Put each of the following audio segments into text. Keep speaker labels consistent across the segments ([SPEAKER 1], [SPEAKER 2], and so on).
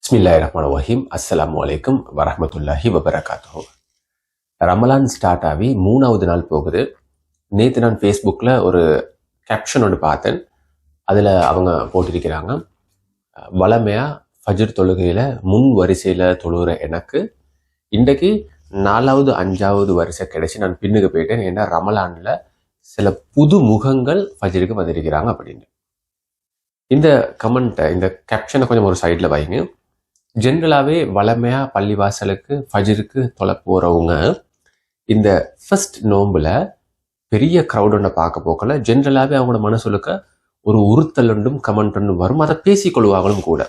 [SPEAKER 1] பிஸ்மில்லாஹிர்ரஹ்மானிர்ரஹீம். அஸ்ஸலாமு அலைக்கும் வரஹ்மத்துல்லாஹி வபரகாத்துஹு. ரமலான் ஸ்டார்ட் ஆகி 3வது நாள் போகுது. நேற்று நான் ஃபேஸ்புக்கில் ஒரு கேப்ஷன் ஒன்று பார்த்தேன். அதில் அவங்க போட்டிருக்கிறாங்க, வளமையாக ஃபஜ்ர் தொழுகையில் முன் வரிசையில் தொழுகிற எனக்கு இன்றைக்கு 4வது 5வது வரிசை கிடைச்சி நான் பின்னுக்கு போயிட்டேன். ஏன்னா ரமலானில் சில புது முகங்கள் ஃபஜ்ருக்கு வந்திருக்கிறாங்க அப்படின்னு. இந்த கமெண்ட்டை, இந்த கேப்ஷனை கொஞ்சம் ஒரு சைடில் வைங்க. ஜென்ரலாகவே வளமையாக பள்ளிவாசலுக்கு ஃபஜ்ருக்கு தொலை போகிறவங்க இந்த ஃபர்ஸ்ட் நோம்பில் பெரிய க்ரௌட் ஒன்றை பார்க்க போக்கல ஜென்ரலாகவே அவங்களோட மனசுலுக்க ஒரு உறுத்தல் ஒன்றும் கமெண்ட் ஒன்றும் வரும். அதை பேசிக்கொள்வாங்களும் கூட.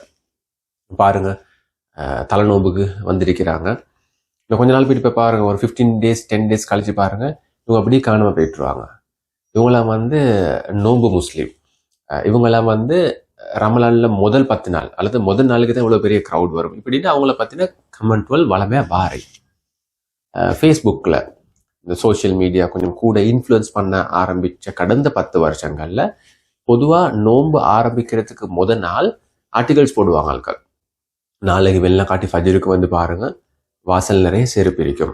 [SPEAKER 1] பாருங்க, தலைநோம்புக்கு வந்திருக்கிறாங்க, இன்னும் கொஞ்ச நாள் போயிட்டு போய் பாருங்க, ஒரு 15 days 10 days கழிச்சு பாருங்க, இவங்க அப்படியே காணாமல் போயிட்டுருவாங்க. இவங்களாம் நோம்பு முஸ்லீம், இவங்கெல்லாம் ரமலானில் முதல் 10 நாள் அல்லது முதல் நாளுக்கு தான் இவ்வளோ பெரிய க்ரௌட் வரும். இப்படின்னு அவங்கள பற்றின கமெண்ட்வல் வளமையாக வாரி. ஃபேஸ்புக்கில் இந்த சோஷியல் மீடியா கொஞ்சம் கூட இன்ஃப்ளூயன்ஸ் பண்ண ஆரம்பித்த கடந்த 10 வருஷங்களில் பொதுவாக நோன்பு ஆரம்பிக்கிறதுக்கு முதல் நாள் ஆர்டிகல்ஸ் போடுவாங்க ஆட்கள். நாளைக்கு வெள்ளம் காட்டி ஃபஜ்ருக்கு பாருங்கள், வாசல் நிறைய செருப்பு இருக்கும்,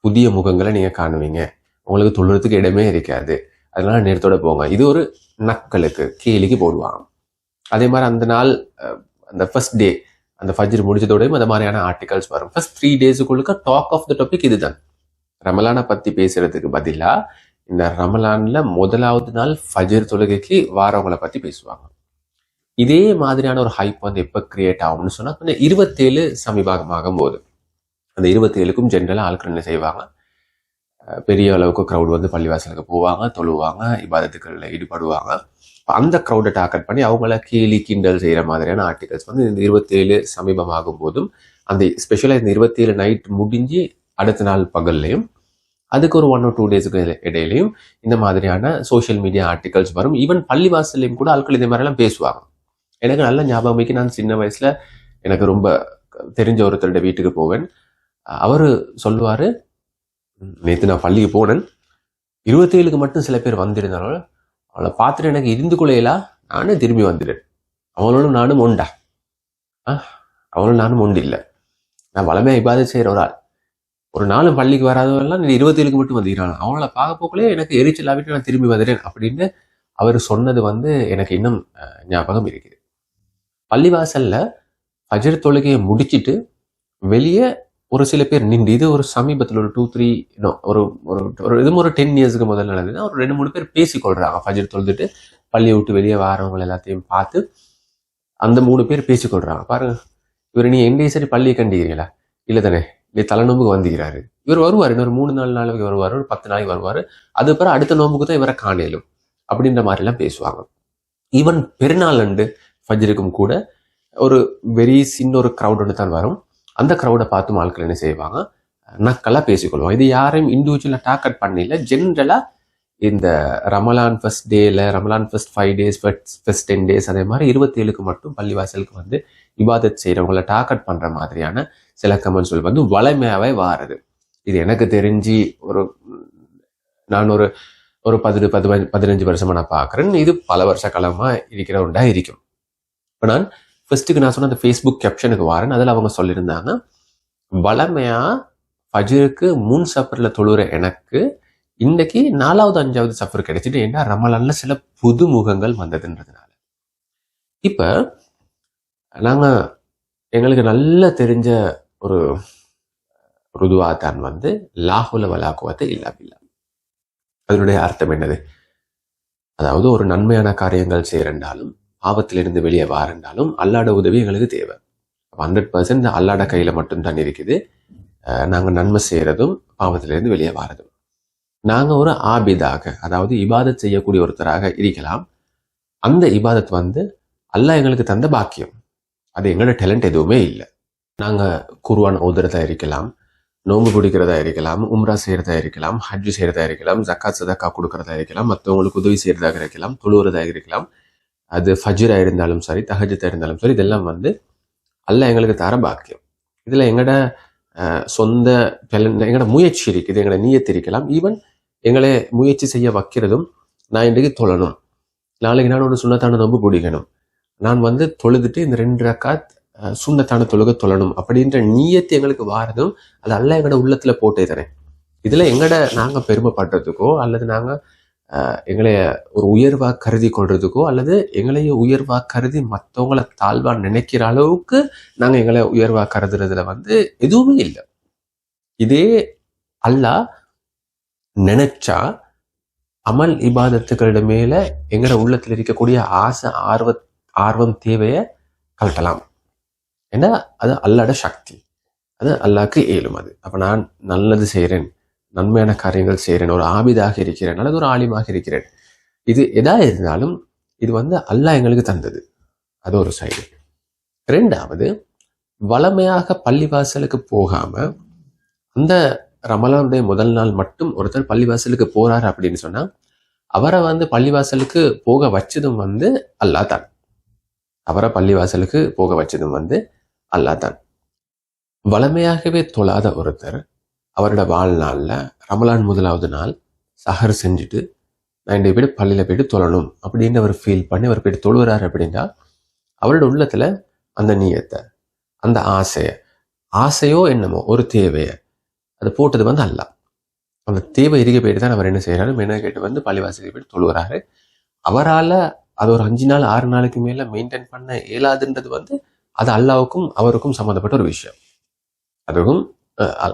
[SPEAKER 1] புதிய முகங்களை நீங்கள் காணுவீங்க, உங்களுக்கு தொழுறதுக்கு இடமே இருக்காது, அதனால நேரத்தோட போங்க. இது ஒரு நக்கலுக்கு கேலிக்கு போடுவாங்க. அதே மாதிரி அந்த நாள், அந்த ஃபர்ஸ்ட் டே, அந்த ஃபஜ்ர் முடிச்சதோடையும் அந்த மாதிரியான ஆர்டிகல்ஸ் வரும். First 3 days talk of the topic இதுதான். ரமலானை பற்றி பேசுறதுக்கு பதிலாக இந்த ரமலானில் முதலாவது நாள் ஃபஜ்ர் தொழுகைக்கு வாரவங்களை பற்றி பேசுவாங்க. இதே மாதிரியான ஒரு ஹைப் எப்போ கிரியேட் ஆகும்னு சொன்னால் கொஞ்சம் 27 சமீபமாகும் போது, அந்த 27க்கும் ஜென்ரலாக ஆட்கள் என்ன செய்வாங்க, பெரிய அளவுக்கு க்ரௌட் பள்ளிவாசலுக்கு போவாங்க, தொழுவாங்க, இபாதத்துக்களில் ஈடுபடுவாங்க. அந்த க்ரௌடை டார்கெட் பண்ணி அவங்கள கேலி கிண்டல் செய்கிற மாதிரியான ஆர்டிகல்ஸ் இந்த 27 சமீபமாகும் போதும், அந்த ஸ்பெஷலாக இந்த 27 நைட் முடிஞ்சு அடுத்த நாள் பகல்லையும் அதுக்கு ஒரு 1 or 2 daysக்கு இடையிலையும் இந்த மாதிரியான சோஷியல் மீடியா ஆர்டிகல்ஸ் வரும். ஈவன் பள்ளிவாசல்லையும் கூட ஆட்கள் இதே மாதிரிலாம் பேசுவாங்க. எனக்கு நல்ல ஞாபகம், நான் சின்ன வயசில் எனக்கு ரொம்ப தெரிஞ்ச ஒருத்தருடைய வீட்டுக்கு போவேன். அவர் சொல்லுவார், நேற்று நான் பள்ளிக்கு போனேன், 27க்கு மட்டும் சில பேர் வந்திருந்தாலும் அவளை பார்த்துட்டு எனக்கு இருந்து கொள்ளையெல்லாம் நானும் திரும்பி வந்துட்டேன். அவனோடும் நானும் ஒண்டா, அவனும் நானும் ஒண்டு இல்லை. நான் வளமையாக இபாதத் செய்கிற ஒரு ஆள், ஒரு நாளும் பள்ளிக்கு வராதவெல்லாம் நீ 27க்கு மட்டும் வந்துக்கிறான், அவங்கள பார்க்க போக்கலே எனக்கு எரிச்சல் ஆகிட்டு நான் திரும்பி வந்துட்டேன் அப்படின்னு அவர் சொன்னது எனக்கு இன்னும் ஞாபகம் இருக்குது. பள்ளிவாசல்ல ஃபஜ்ர் தொழுகையை முடிச்சுட்டு வெளியே ஒரு சில பேர் நின்று, இது ஒரு சமீபத்தில் ஒரு 2-3 இதுவும் ஒரு 10 yearsக்கு முதல்ல நடந்தது. ஒரு 2-3 பேர் பேசிக்கொள்றாங்க. ஃபஜ்ர் தொழுதுட்டு பள்ளியை விட்டு வெளியே வாரவங்க எல்லாத்தையும் பார்த்து அந்த 3 பேர் பேசிக்கொள்றாங்க. பாருங்க, இவர் நீ எங்கேயும் சரி பள்ளியை கண்டிக்கிறீங்களா? இல்லை தானே, இல்லை தலைநோம்புக்கு வந்துக்கிறாரு, இவர் வருவார், இன்னொரு 3-4 நாளைக்கு வருவார், ஒரு 10 நாளைக்கு வருவார், அதுக்கப்புறம் அடுத்த நோம்புக்கு தான் இவரை காணலும் அப்படின்ற மாதிரிலாம் பேசுவாங்க. ஈவன் பெருநாள் அண்டு ஃபஜ்ருக்கும் கூட ஒரு வெரி சின்ன ஒரு க்ரௌட் ஒன்று தான் வரும். அந்த க்ரௌடை பார்த்து ஆட்கள் என்ன செய்வாங்க, நக்கலாக பேசிக்கொள்வோம். இது யாரையும் இண்டிவிஜுவலாக டார்கெட் பண்ணல, ஜென்ரலாக இந்த ரமலான் ஃபர்ஸ்ட் டேல, Ramadan first 5 days, first 10 days, அதே மாதிரி 27க்கு மட்டும் பள்ளிவாசலுக்கு இபாதத் செய்கிறவங்கள டார்கெட் பண்ணுற மாதிரியான சில கமெண்ட்ஸ் வளமையாகவே வாருது. இது எனக்கு தெரிஞ்சு நான் ஒரு 10-15 வருஷமாக நான் பார்க்குறேன். இது பல வருஷ காலமாக இருக்கிற ஒன்றா இருக்கும். இப்போ நான் ஃபர்ஸ்ட்டுக்கு நான் சொன்ன அந்த ஃபேஸ்புக் கேப்ஷனுக்கு வாரேன். அதில் அவங்க சொல்லியிருந்தாங்க, வளமையாக ஃபஜ்ருக்கு முன் சஃபரில் தொழுகிற எனக்கு இன்றைக்கி 4வது 5வது சஃபர் கிடைச்சிட்டு, ஏன்னா ரமலானில் சில புது முகங்கள் வந்ததுன்றதுனால. இப்போ நாங்கள் எங்களுக்கு நல்லா தெரிஞ்ச ஒரு ருதுவா தான் லாஹுல வலாக்குவத்து இல்லா பில்லா. அதனுடைய அர்த்தம் என்னது? அதாவது ஒரு நன்மையான காரியங்கள் செய்யறண்டாலும் பாவத்திலிருந்து வெளியே வாரண்டாலும் அல்லாட உதவி எங்களுக்கு தேவை. 100% அல்லாட கையில மட்டும்தான் இருக்குது. நாங்கள் நன்மை செய்யறதும் பாவத்திலிருந்து வெளியே வாரதும். நாங்கள் ஒரு ஆபிதாக, அதாவது இபாதத் செய்யக்கூடிய ஒருத்தராக இருக்கலாம். அந்த இபாதத் அல்லாஹ் எங்களுக்கு தந்த பாக்கியம், அது எங்களோட டேலண்ட் எதுவுமே இல்லை. நாங்கள் குர்ஆன் ஓதுறதா இருக்கலாம், நோன்பு பிடிக்கிறதா இருக்கலாம், உம்ரா செய்யறதா இருக்கலாம், ஹஜ்ஜு செய்யறதா இருக்கலாம், ஜக்காத் சதக்கா கொடுக்கறதா இருக்கலாம், மற்றவங்களுக்கு உதவி செய்யறதாக இருக்கலாம், தொழுவுறதாக இருக்கலாம், அது ஃபஜ்ரா இருந்தாலும் சரி, தஹஜ்ஜுதா இருந்தாலும் சரி, இதெல்லாம் அல்லாஹ் எங்களுக்கு தர பாக்கியம். இதில் எங்களோட சொந்த எங்களோட முயற்சி இருக்குது, எங்களோட நீயத்து இருக்கலாம். ஈவன் எங்களை முயற்சி செய்ய வைக்கிறதும், நான் இன்றைக்கு தொழணும், நாளைக்கு நான் ஒரு சுன்னத்தான நோன்பு பிடிக்கணும், நான் தொழுதுட்டு இந்த 2 ரக்காத் சுண்ணத்தான தொழுகை தொழணும் அப்படின்ற நீயத்தை எங்களுக்கு வாரதும் அது அல்ல எங்களோட உள்ளத்துல போட்டே தரேன். இதுல நாங்க பெருமைப்படுறதுக்கோ அல்லது நாங்க எங்களைய ஒரு உயர்வா கருதி கொள்றதுக்கோ அல்லது எங்களைய உயர்வா கருதி மற்றவங்களை தாழ்வா நினைக்கிற அளவுக்கு நாங்க எங்களை உயர்வா கருதுறதுல எதுவுமே இல்லை. இதே அல்லாஹ் நினைச்சா அமல் இபாதத்துக்களோட மேல எங்கட உள்ளத்துல இருக்கக்கூடிய ஆசை ஆர்வம் தேவையை கலட்டலாம். ஏன்னா அது அல்லாட சக்தி, அது அல்லாஹ்க்கு இயலும். அது அப்ப நான் நல்லது செய்கிறேன், நன்மையான காரியங்கள் செய்கிறேன், ஒரு ஆபிதாக இருக்கிறேன் அல்லது ஒரு ஆலிமாக இருக்கிறேன், இது எதா இருந்தாலும் இது அல்லாஹ் எங்களுக்கு தந்தது. அது ஒரு சைடு. ரெண்டாவது, வளமையாக பள்ளிவாசலுக்கு போகாம அந்த ரமலானுடைய முதல் நாள் மட்டும் ஒருத்தர் பள்ளிவாசலுக்கு போறாரு அப்படின்னு சொன்னா அவரை பள்ளிவாசலுக்கு போக வச்சதும் அல்லாஹ் தான். அவரை பள்ளிவாசலுக்கு போக வச்சதும் அல்லாஹ் தான். வளமையாகவே தொழாத ஒருத்தர் அவரோட வாழ்நாள்ல ரமலான் முதலாவது நாள் சஹர் செஞ்சுட்டு நான் இந்த போய்ட்டு பள்ளியில போயிட்டு தொழணும் அப்படின்னு அவர் ஃபீல் பண்ணி அவர் போயிட்டு தொழுகிறாரு அப்படின்னா அவரோட உள்ளத்துல அந்த நீயத்தை, அந்த ஆசையோ என்னமோ ஒரு தேவையை அது போட்டது அல்லாஹ். அந்த தேவை இருக்க போயிட்டு தான் அவர் என்ன செய்யறாரு, மென கேட்டு பள்ளிவாசலுக்கு போயிட்டு தொழுகிறாரு. அவரால் அது ஒரு 5 நாள் 6 நாளுக்கு மேல மெயின்டைன் பண்ண இயலாதுன்றது அது அல்லாவுக்கும் அவருக்கும் சம்மந்தப்பட்ட ஒரு விஷயம். அதுவும்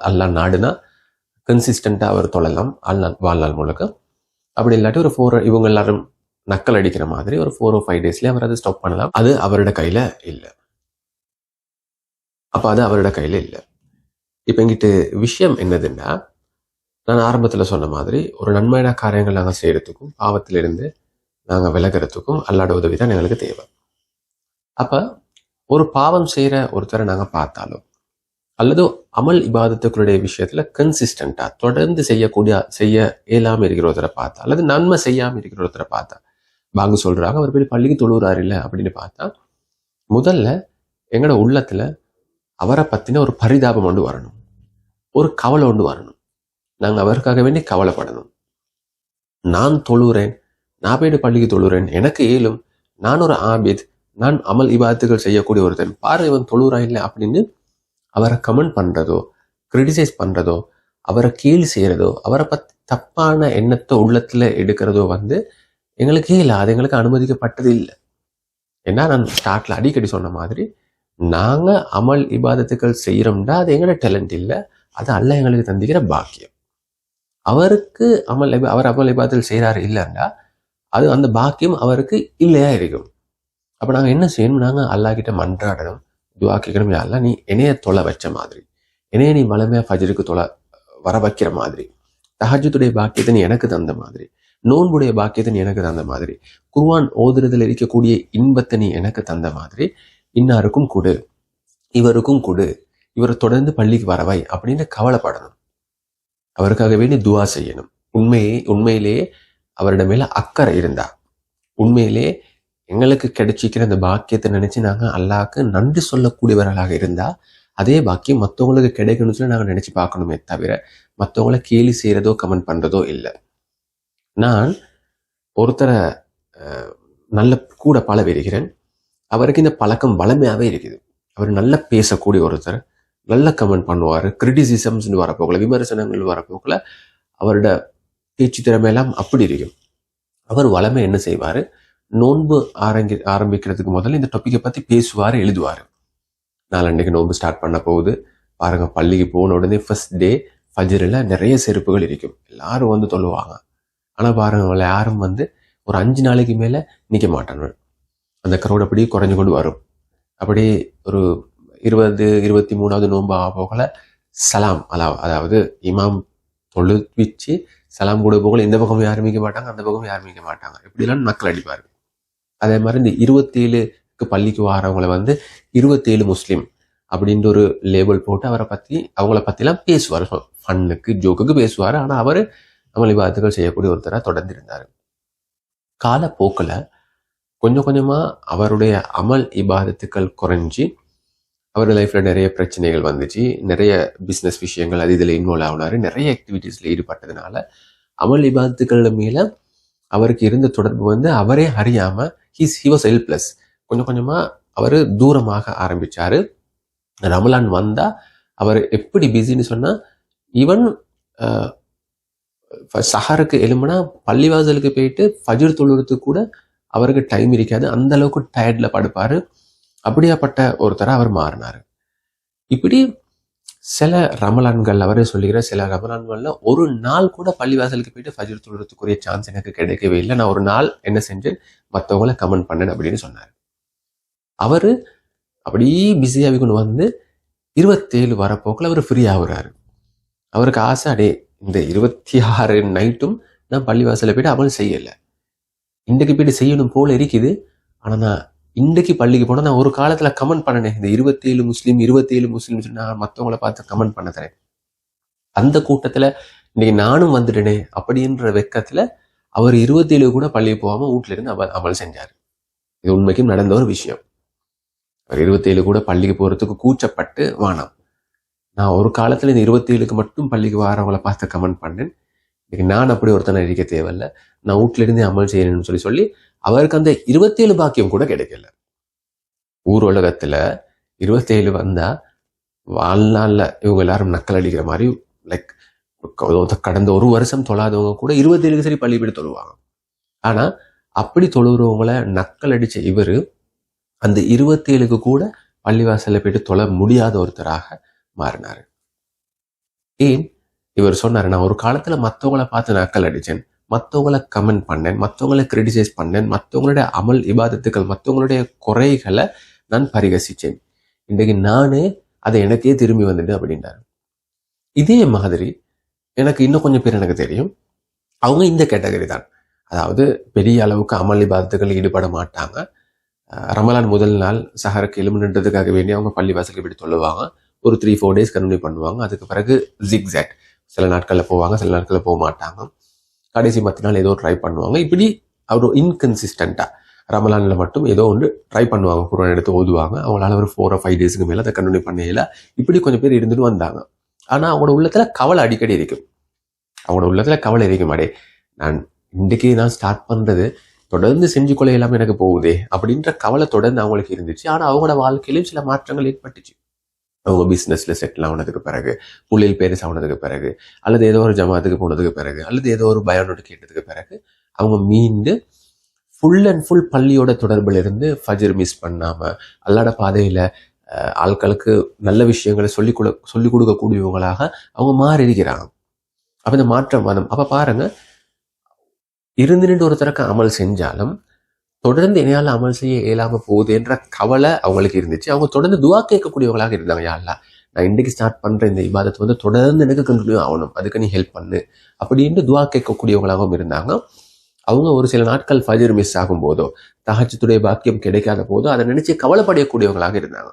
[SPEAKER 1] அல்லாஹ் நாடுனா கன்சிஸ்டண்டா அவர் தொழலாம் வாழ்நாள் முழுக்க. அப்படி இல்லாட்டி ஒரு 4 இவங்க எல்லாரும் நக்கல் அடிக்கிற மாதிரி ஒரு 4 or 5 டேஸ்லயே அவர் அதை ஸ்டாப் பண்ணலாம். அது அவரோட கையில இல்லை. அப்ப அது அவரோட கையில இல்லை. இப்ப எங்கிட்ட விஷயம் என்னதுன்னா, நான் ஆரம்பத்துல சொன்ன மாதிரி ஒரு நன்மையான காரியங்கள் நாங்கள் செய்யறதுக்கும் பாவத்திலிருந்து நாங்க விலகிறதுக்கும் அல்லாட உதவி தான் எங்களுக்கு தேவை. அப்ப ஒரு பாவம் செய்யற ஒருத்தரை நாங்க பார்த்தாலும் அல்லது அமல் இபாதத்துக்களுடைய விஷயத்துல கன்சிஸ்டண்டா தொடர்ந்து செய்ய இயலாம இருக்கிற ஒருத்தரை பார்த்தா அல்லது நன்மை செய்யாம இருக்கிற ஒருத்தரை பார்த்தா, பாங்கு சொல்றாங்க அவர் போய் பள்ளிக்கு தொழுகிறாரு இல்லை அப்படின்னு பார்த்தா முதல்ல எங்களோட உள்ளத்துல அவரை பத்தின ஒரு பரிதாபம் கொண்டு வரணும், ஒரு கவலை கொண்டு வரணும். நாங்க அவருக்காக வேண்டி கவலைப்படணும். நான் தொழுகிறேன், நான் போயிட்டு பள்ளிக்கு தொழுகிறேன், எனக்கு ஏலும், நான் ஒரு ஆபித், நான் அமல் இபாதத்துகள் செய்யக்கூடிய ஒருத்தன், பாரு இவன் தொழுறா இல்லை அப்படின்னு அவரை கமெண்ட் பண்றதோ கிரிட்டிசைஸ் பண்றதோ அவரை கேலி செய்யறதோ அவரை பத்தி தப்பான எண்ணத்தை உள்ளத்துல எடுக்கிறதோ எங்களுக்கு இல்லை, அது எங்களுக்கு அனுமதிக்கப்பட்டது இல்லை. ஏன்னா நான் ஸ்டார்ட்ல அடிக்கடி சொன்ன மாதிரி நாங்க அமல் இபாதத்துக்கள் செய்யறோம்னா அது எங்களோட டேலண்ட் இல்லை, அது அல்லாஹ் எங்களுக்கு தந்திக்கிற பாக்கியம். அவருக்கு அவர் அமல் இபாதத்தில் செய்யறாரு இல்லைன்னா அது அந்த பாக்கியம் அவருக்கு இல்லையா இருக்கும். அப்ப நாங்க என்ன செய்யணும், நாங்க அல்லாஹ் கிட்ட மன்றாடணும், துவா கேட்கணும். யாரெல்லாம் நீ என்னைய தொலை வச்ச மாதிரி, என்னைய நீ வளமையா ஃபஜ்ருக்கு தொலை வர வைக்கிற மாதிரி, தஹஜ்ஜுடைய பாக்கியத்தை நீ எனக்கு தந்த மாதிரி, நோன்புடைய பாக்கியத்தை நீ எனக்கு தந்த மாதிரி, குர்ஆன் ஓதுறதுல இருக்கக்கூடிய இன்பத்தை நீ எனக்கு தந்த மாதிரி இன்னாருக்கும் கொடு, இவருக்கும் கொடு, இவரை தொடர்ந்து பள்ளிக்கு வரவை அப்படின்னு கவலைப்படணும். அவருக்காக வேண்டி துவா செய்யணும். உண்மையிலேயே அவரோட மேல அக்கறை இருந்தா, உண்மையிலே எங்களுக்கு கிடைச்சிக்கிற அந்த பாக்கியத்தை நினைச்சு நாங்க அல்லாஹ்க்கு நன்றி சொல்லக்கூடியவர்களாக இருந்தா அதே பாக்கியம் மற்றவங்களுக்கு கிடைக்கணும்னு சொல்லி நாங்க நினைச்சு பார்க்கணுமே தவிர மற்றவங்களை கேலி செய்யறதோ கமெண்ட் பண்றதோ இல்லை. நான் ஒருத்தரை நல்ல கூட பழகிருக்கிறேன். அவருக்கு இந்த பழக்கம் வளமையாவே இருக்குது. அவர் நல்லா பேசக்கூடிய ஒருத்தர், நல்ல கமெண்ட் பண்ணுவார். கிரிட்டிசிசம்ஸ் வரப்போகல, விமர்சனங்கள் வரப்போகல அவரோட பேச்சு திறமையெல்லாம் அப்படி இருக்கும். அவர் வளமை என்ன செய்வார், நோன்பு ஆரம்பிக்கிறதுக்கு முதல்ல இந்த டாப்பிக்கை பற்றி பேசுவார், எழுதுவார். நாளன்னைக்கு நோன்பு ஸ்டார்ட் பண்ண போகுது பாருங்க, பள்ளிக்கு போன உடனே ஃபர்ஸ்ட் டே ஃபஜ்ரில் நிறைய செருப்புகள் இருக்கும், எல்லாரும் தொழுவாங்க. ஆனால் பாருங்க யாரும் ஒரு 5 நாளைக்கு மேலே நிற்க மாட்டாங்க. அந்த க்ரௌட் அப்படியே குறைஞ்சு கொண்டு வரும். அப்படி ஒரு 23வது நோன்பு போகல சலாம் அதாவது இமாம் தொழுவிச்சு சலாம் கூட போகல இந்த பக்கம் யாரும் மிக்க மாட்டாங்க, அந்த பக்கம் யாரும் மிக்க மாட்டாங்க. இப்படிலாம் நக்கல் அடிப்பாரு. அதே மாதிரி இந்த 27க்கு பள்ளிக்கு வரவங்களை 27 முஸ்லீம் அப்படின்ற ஒரு லேபிள் போட்டு அவங்கள பத்திலாம் பேசுவார். ஃபன்னுக்கு ஜோக்குக்கு பேசுவார். ஆனா அவரு அமல் இபாதத்துகள் செய்யக்கூடிய ஒருத்தராக தொடர்ந்து இருந்தாரு. காலப்போக்கில் கொஞ்சம் கொஞ்சமா அவருடைய அமல் இபாதத்துக்கள் குறைஞ்சி அவருடைய லைஃப்ல நிறைய பிரச்சனைகள் வந்துச்சு. நிறைய பிஸ்னஸ் விஷயங்கள் அது இதில் இன்வால்வ் ஆகினாரு. நிறைய ஆக்டிவிட்டீஸ்ல ஈடுபட்டதுனால அமல் இபாதத்துக்கள் மேல அவருக்கு இருந்த தொடர்பு அவரே அறியாம ஹி வாஸ் ஹெல்ப்லெஸ். கொஞ்சம் கொஞ்சமா அவர் தூரமாக ஆரம்பிச்சாரு. ரமலான் வந்தா அவர் எப்படி பிஸின்னு சொன்னா, ஈவன் சஹருக்கு எழும்புனா பள்ளிவாசலுக்கு போயிட்டு ஃபஜ்ர் தொழுறதுக்கு கூட அவருக்கு டைம் இருக்காது. அந்த அளவுக்கு டயர்ட்ல படுப்பாரு. அப்படியாப்பட்ட ஒருத்தரை அவர் மாறினாரு. இப்படி சில ரமலான்கள், அவரே சொல்லிக்கிற சில ரமலான்கள்ல ஒரு நாள் கூட பள்ளிவாசலுக்கு போயிட்டு ஃபஜ்ர் தொழுறதுக்குரிய சான்ஸ் எனக்கு கிடைக்கவே இல்லை. நான் ஒரு நாள் என்ன செஞ்சேன், மற்றவங்களை கமெண்ட் பண்ணேன் அப்படின்னு சொன்னார். அவரு அப்படியே பிஸியாகி கொண்டு வந்து 27 வரப்போக்கில் அவர் ஃப்ரீ ஆகுறாரு. அவருக்கு ஆசை, அடே இந்த 26 நைட்டும் நான் பள்ளிவாசல போயிட்டு அமல் செய்யலை, இன்றைக்கு போயிட்டு செய்யணும் போல இருக்குது. ஆனால் நான் இன்றைக்கு பள்ளிக்கு போனால் நான் ஒரு காலத்தில் கமெண்ட் பண்ணனேன், இந்த 27 முஸ்லீம் நான் மற்றவங்கள பார்த்து கமெண்ட் பண்ண தரேன், அந்த கூட்டத்தில் இன்னைக்கு நானும் வந்துட்டேனே அப்படின்ற வெக்கத்தில் அவர் 27 கூட பள்ளிக்கு போகாமல் வீட்டில இருந்து அமல் செஞ்சார். இது உண்மைக்கும் நடந்த ஒரு விஷயம். அவர் 27 கூட பள்ளிக்கு போகிறதுக்கு கூச்சப்பட்டு வானாம். நான் ஒரு காலத்தில் இந்த 27க்கு மட்டும் பள்ளிக்கு வரவங்களை பார்த்து கமெண்ட் பண்ணேன், இன்னைக்கு நான் அப்படி ஒருத்தனை இருக்க தேவையில்லை, நான் வீட்டில இருந்தே அமல் செய்யணும்னு சொல்லி அவருக்கு அந்த 27 பாக்கியம் கூட கிடைக்கல. ஊர் உலகத்துல 27 வந்தா வாழ்நாள்ல இவங்க எல்லாரும் நக்கல் அடிக்கிற மாதிரி, லைக் கடந்த ஒரு வருஷம் தொழாதவங்க கூட 27க்கு சரி பள்ளி போய் தொழுவாங்க. ஆனா அப்படி தொழுகிறவங்களை நக்கல் அடிச்ச இவரு அந்த 27க்கு கூட பள்ளிவாசல்ல போயிட்டு தொழ முடியாத ஒருத்தராக மாறினாரு. ஏன்? இவர் சொன்னாரு, நான் ஒரு காலத்துல மற்றவங்களை பார்த்து நக்கல் அடிச்சேன், மற்றவங்களை கமெண்ட் பண்ணேன், மற்றவங்களை கிரிட்டிசைஸ் பண்ணேன், மற்றவங்களுடைய அமல் இபாதத்துக்கள், மற்றவங்களுடைய குறைகளை நான் பரிகசிச்சேன், இன்றைக்கு நானே அதை எனக்கே திரும்பி வந்துட்டு அப்படின்றாரு. இதே மாதிரி எனக்கு இன்னும் கொஞ்சம் பேர் எனக்கு தெரியும், அவங்க இந்த கேட்டகரி தான். அதாவது பெரிய அளவுக்கு அமல் இபாதத்துக்கள் ஈடுபட மாட்டாங்க. ரமலான் முதல் நாள் சஹருக்கு எழுமணுன்றதுக்காக வேண்டி அவங்க பள்ளி வாசலுக்கு போய் தொழுவாங்க, ஒரு 3-4 டேஸ் கண்டினியூ பண்ணுவாங்க. அதுக்கு பிறகு ஜிக்ஸாக், சில நாட்களில் போவாங்க, சில நாட்களில் போக மாட்டாங்க, கடைசி 10 நாள் ஏதோ ட்ரை பண்ணுவாங்க. இப்படி அவர் இன்கன்சிஸ்டண்டா ரமலானில் மட்டும் ஏதோ ஒன்று ட்ரை பண்ணுவாங்க, குர்ஆன் எடுத்து ஓதுவாங்க. அவங்களால ஒரு 4 or 5 டேஸுக்கு மேலே அதை கண்டினியூ பண்ணல. இப்படி கொஞ்சம் பேர் இருந்துட்டு வந்தாங்க. ஆனால் அவங்களோட உள்ளத்துல கவலை அடிக்கடி இருக்கும். அவங்களோட உள்ளத்துல கவலை இருக்கும், அடே நான் இன்றைக்கு நான் ஸ்டார்ட் பண்றது தொடர்ந்து செஞ்சு கொள்ள இல்லாமல் எனக்கு போகுதே அப்படின்ற கவலை தொடர்ந்து அவங்களுக்கு இருந்துச்சு. ஆனால் அவங்களோட வாழ்க்கையிலும் சில மாற்றங்கள் ஏற்பட்டுச்சு. அவங்க பிஸ்னஸ்ல செட்டில் ஆனதுக்கு பிறகு, புள்ளில் பேரிஸ் ஆனதுக்கு பிறகு, அல்லது ஏதோ ஒரு ஜமாத்துக்கு போனதுக்கு பிறகு, அல்லது ஏதோ ஒரு பயானோடு கேட்டதுக்கு பிறகு அவங்க மீண்டு ஃபுல் அண்ட் ஃபுல் பள்ளியோட தொடர்பில் இருந்து ஃபஜ்ர் மிஸ் பண்ணாம அல்லாட பாதையில ஆட்களுக்கு நல்ல விஷயங்களை சொல்லிக் கொடுக்கக்கூடியவங்களாக அவங்க மாறி இருக்கிறாங்க. அப்ப இந்த மாற்றம் வரும். அப்ப பாருங்க, நின்று ஒருத்தருக்கு அமல் செஞ்சாலும் தொடர்ந்து என்னால அமல் செய்ய இயலாம போகுதுன்ற கவலை அவங்களுக்கு இருந்துச்சு. அவங்க தொடர்ந்து துவா கேட்கக்கூடியவங்களாக இருந்தாங்க, யா அல்லாஹ் நான் இன்னைக்கு ஸ்டார்ட் பண்ற இந்த இபாதத்தை வந்து தொடர்ந்து எனக்கு கண்டினியூ ஆகணும், அதுக்கு நீ ஹெல்ப் பண்ணு அப்படின்னு துவா கேட்கக்கூடியவங்களாகவும் இருந்தாங்க. அவங்க ஒரு சில நாட்கள் ஃபஜ்ர் மிஸ் ஆகும் போதோ, தஹஜ்ஜுடைய பாக்கியம் கிடைக்காத போதோ அதை நினைச்சு கவலைப்படக்கூடியவங்களாக இருந்தாங்க.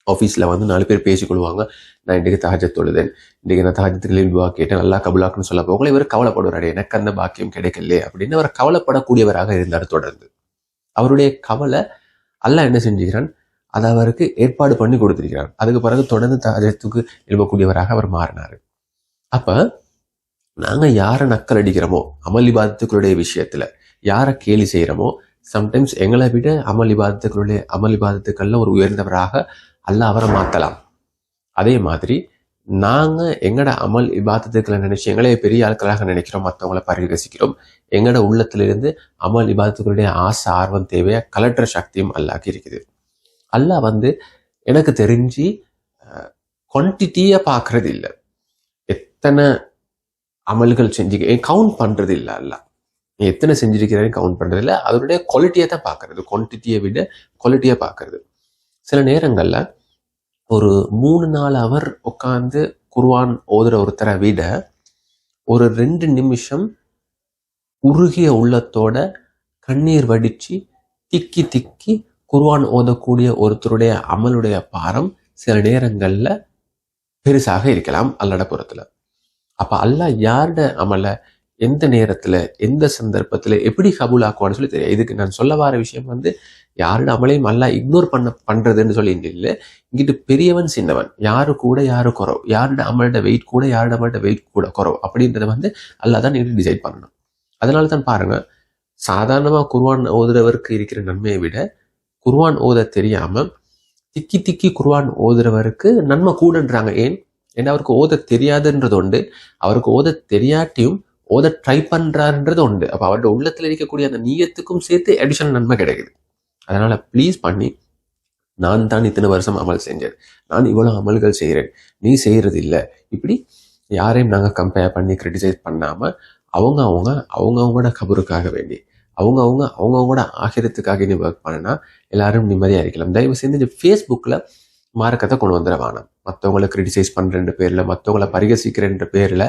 [SPEAKER 1] ஆஃபீஸில் வந்து 4 பேர் பேசிக்கொள்வாங்க, நான் இன்றைக்கு தஹஜ்ஜத் தொழுதேன், இன்றைக்கு நான் தஹஜ்ஜத்துக்கு துவா கேட்டேன், நல்லா கபுலாக்குன்னு சொல்ல போகல இவர் கவலைப்படுவாரு, எனக்கு அந்த பாக்கியம் கிடைக்கல அப்படின்னு அவர் கவலைப்படக்கூடியவராக இருந்தார். தொடர்ந்து அவருடைய கவலை அல்லாஹ் என்ன செஞ்சுக்கிறான், அதை அவருக்கு ஏற்பாடு பண்ணி கொடுத்திருக்கிறான். அதுக்கு பிறகு தொடர்ந்து தஹஜ்ஜத்துக்கு எழுப்பக்கூடியவராக அவர் மாறினார். அப்ப நாங்க யாரை நக்கல் அடிக்கிறோமோ அமல் இபாதத்துக்களுடைய விஷயத்துல, யாரை கேலி செய்யறோமோ, சம்டைம்ஸ் எங்களை விட அமல் இபாதத்துக்கள்ல ஒரு உயர்ந்தவராக அல்லாஹ் அவரை மாத்தலாம். அதே மாதிரி நாங்க எங்கட அமல் இபாதத்துக்களை நினைச்சு எங்களே பெரிய ஆட்களாக நினைக்கிறோம், மற்றவங்களை பரிகசிக்கிறோம். எங்கட உள்ளத்திலிருந்து அமல் இபாதத்துக்களுடைய ஆசை, ஆர்வம், தேவையா கலெக்டர் சக்தியும் அல்லாஹ்க்கு இருக்குது. அல்லாஹ் வந்து எனக்கு தெரிஞ்சு குவான்டிட்டியை பார்க்கறது இல்லை, எத்தனை அமல்கள் செஞ்சு கவுண்ட் பண்றது இல்லை. அல்லாஹ் எத்தனை செஞ்சிருக்கிறாரு கவுண்ட் பண்றது இல்லை, அதனுடைய குவாலிட்டியை தான் பார்க்கறது, குவான்டிட்டியை விட குவாலிட்டியை பார்க்கறது. சில நேரங்கள்ல ஒரு 3-4 ஹவர் உட்காந்து குர்ஆன் ஓதுற ஒருத்தரை விட ஒரு 2 நிமிஷம் உருகிய உள்ளத்தோட கண்ணீர் வடிச்சு திக்கி திக்கி குர்ஆன் ஓதக்கூடிய ஒருத்தருடைய அமலுடைய பாரம் சில நேரங்கள்ல பெருசாக இருக்கலாம் அல்லாஹ்ட புறத்துல. அப்ப அல்லாஹ் யாரோட அமலை எந்த நேரத்துல எந்த சந்தர்ப்பத்துல எப்படி கபூலாக்குவான்னு சொல்லி தெரியும். இதுக்கு நான் சொல்ல வர விஷயம் வந்து யாரோட அமலையும் அல்லாஹ் இக்னோர் பண்றதுன்னு சொல்லி இல்லை. இங்கிட்டு பெரியவன் சின்னவன், யாரு கூட யாரு குறவு, யாரோட அமலோட வெயிட் கூட யாரோட அமலோட வெயிட் கூட குறவு அப்படின்றத வந்து அல்லாஹ் தான் நீங்க டிசைட் பண்ணணும். அதனால தான் பாருங்க, சாதாரணமா குர்ஆன் ஓதுறவருக்கு இருக்கிற நன்மையை விட குர்ஆன் ஓத தெரியாம திக்கி திக்கி குர்ஆன் ஓதுறவருக்கு நன்மை கூடன்றாங்க. ஏன்னா அவருக்கு ஓத தெரியாதுன்றது உண்டு, அவருக்கு ஓத தெரியாட்டியும் ஓத ட்ரை பண்றாருன்றது உண்டு. அப்ப அவருடைய உள்ளத்துல இருக்கக்கூடிய அந்த நீயத்துக்கும் சேர்த்து அடிஷனல் நன்மை கிடைக்குது. அதனால ப்ளீஸ் பண்ணி, நான் தான் இத்தனை வருஷம் அமல் செஞ்சேன், நான் இவ்வளவு அமல்கள் செய்கிறேன், நீ செய்யறது இல்லை, இப்படி யாரையும் நாங்கள் கம்பேர் பண்ணி கிரிட்டிசைஸ் பண்ணாம அவங்களோட கபருக்காக வேண்டி அவங்களோட ஆகிரத்துக்காக நீ ஒர்க் பண்ணினா எல்லாரும் நிம்மதியாக இருக்கலாம். தயவு செய்து இந்த ஃபேஸ்புக்கில் மார்க்கத்தை கொண்டு வந்துட வேணாம். மற்றவங்களை கிரிட்டிசைஸ் பண்ணுற பேரில், மற்றவங்களை பரிகசிக்கிறன்ற பேரில்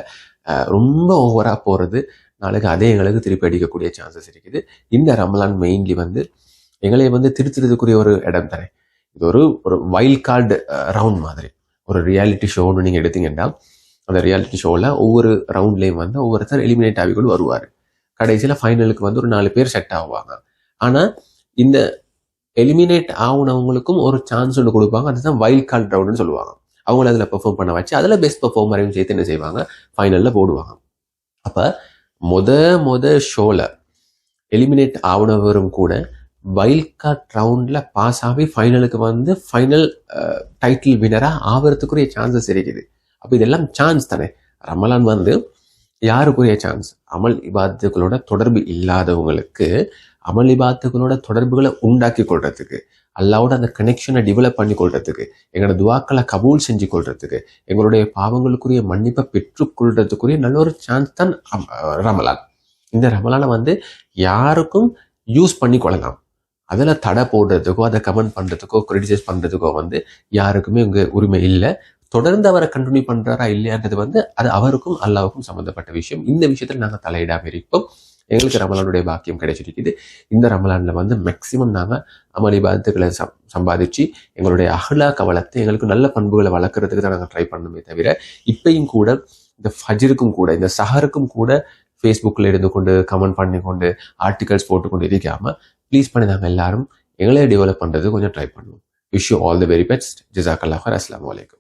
[SPEAKER 1] ரொம்ப ஓவராக போகிறது நாளைக்கு அதே எங்களுக்கு திருப்பி அடிக்கக்கூடிய சான்சஸ் இருக்குது. இந்த ரமலான் மெயின்லி எங்களை திருத்துறதுக்குரிய ஒரு இடம் தரேன். இது ஒரு வைல்ட் கார்டு ரவுண்ட் மாதிரி, ஒரு ரியாலிட்டி ஷோன்னு நீங்கள் எடுத்தீங்கன்னா அந்த ரியாலிட்டி ஷோவில் ஒவ்வொரு ரவுண்ட்லேயும் ஒவ்வொருத்தர் எலிமினேட் ஆகிக்கொண்டு வருவார். கடைசியில் ஃபைனலுக்கு ஒரு 4 பேர் செட் ஆகுவாங்க. ஆனால் இந்த எலிமினேட் ஆகுனவங்களுக்கும் ஒரு சான்ஸ் ஒன்று கொடுப்பாங்க. அதுதான் வைல்ட் கார்டு ரவுண்டுன்னு சொல்லுவாங்க. அவங்கள அதில் பெர்ஃபார்ம் பண்ண வச்சு அதில் பெஸ்ட் பெர்ஃபார்மரையும் சேர்த்து என்ன செய்வாங்க, ஃபைனலில் போடுவாங்க. அப்போ மொத ஷோவில் எலிமினேட் ஆகுனவரும் கூட வைல்ட் கார்ட் ரவுண்டில் பாஸ் ஆகி ஃபைனலுக்கு ஃபைனல் டைட்டில் வினராக ஆகிறதுக்குரிய சான்சஸ் இருக்குது. அப்போ இதெல்லாம் சான்ஸ் தானே. ரமலான் யாருக்குரிய சான்ஸ்? அமல் இபாத்துகளோட தொடர்பு இல்லாதவங்களுக்கு அமல் இபாத்துகளோட தொடர்புகளை உண்டாக்கி கொள்றதுக்கு, அல்லாவோட அந்த கனெக்ஷனை டெவலப் பண்ணி கொள்றதுக்கு, எங்களோட துவாக்களை கபூல் செஞ்சு கொள்றதுக்கு, எங்களுடைய பாவங்களுக்குரிய மன்னிப்பை பெற்றுக்கொள்றதுக்குரிய நல்ல ஒரு சான்ஸ் தான் ரமலான். இந்த ரமலானை யாருக்கும் யூஸ் பண்ணி கொள்ளலாம். அதில் தடை போடுறதுக்கோ, அதை கமெண்ட் பண்ணுறதுக்கோ, கிரிட்டிசைஸ் பண்ணுறதுக்கோ யாருக்குமே இங்கே உரிமை இல்லை. தொடர்ந்து அவரை கண்டினியூ பண்ணுறாரா இல்லையான்றது அது அவருக்கும் அல்லாவுக்கும் சம்மந்தப்பட்ட விஷயம். இந்த விஷயத்தில் நாங்கள் தலையிடாமல் இருப்போம். எங்களுக்கு ரமலானுடைய பாக்கியம் கிடைச்சிருக்குது. இந்த ரமலானில் மேக்சிமம் நாங்கள் அமல் இபாதத்துகளை சம்பாதிச்சு எங்களுடைய அஹ்லாக் வளர்த்து எங்களுக்கு நல்ல பண்புகளை வளர்க்குறதுக்கு தான் நாங்கள் ட்ரை பண்ணணுமே தவிர, இப்பையும் கூட இந்த ஃபஜ்ருக்கும் கூட இந்த சஹருக்கும் கூட ஃபேஸ்புக்கில் இருந்து கொண்டு கமெண்ட் பண்ணி கொண்டு ஆர்டிகல்ஸ் போட்டுக்கொண்டு இருக்காமல் ப்ளீஸ் பண்ணி நாங்கள் எல்லாரும் எங்களே டெவலப் பண்ணுறது கொஞ்சம் ட்ரை பண்ணுவோம். Wish you all the very best. ஜஸாக்கல்லாஹ். அஸ்ஸலாமு அலைக்கும்.